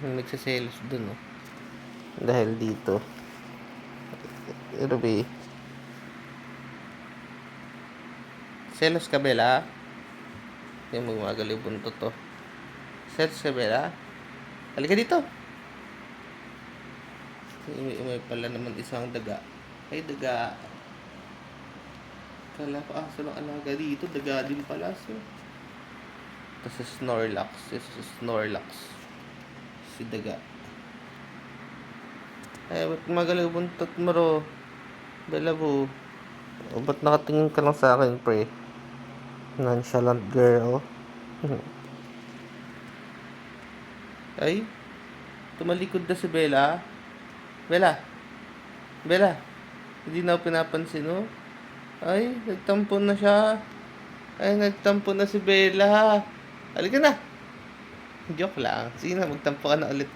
Nagsiselos dun, oh. Dahil dito. Ruby. Selos ka, Bella? Yung magmagaliw buntot to. Selos ka, Bella? Halika dito. May pala naman isang daga. Ay, daga. Kala ko aso ng alaga dito. Daga din pala. So. Ito si Snorlax. Si daga. Ay, ba't magalaw buntot mo, ro? Bella, po. O, ba't nakatingin ka lang sa akin, pre? Nonchalant girl. Ay, tumalikod na si Bella. Bella. Hindi na ako pinapansin, no? Ay, nagtampo na siya. Ay, nagtampo na si Bella. Halika na. Joke lang. Sige na, magtampo ka na ulit.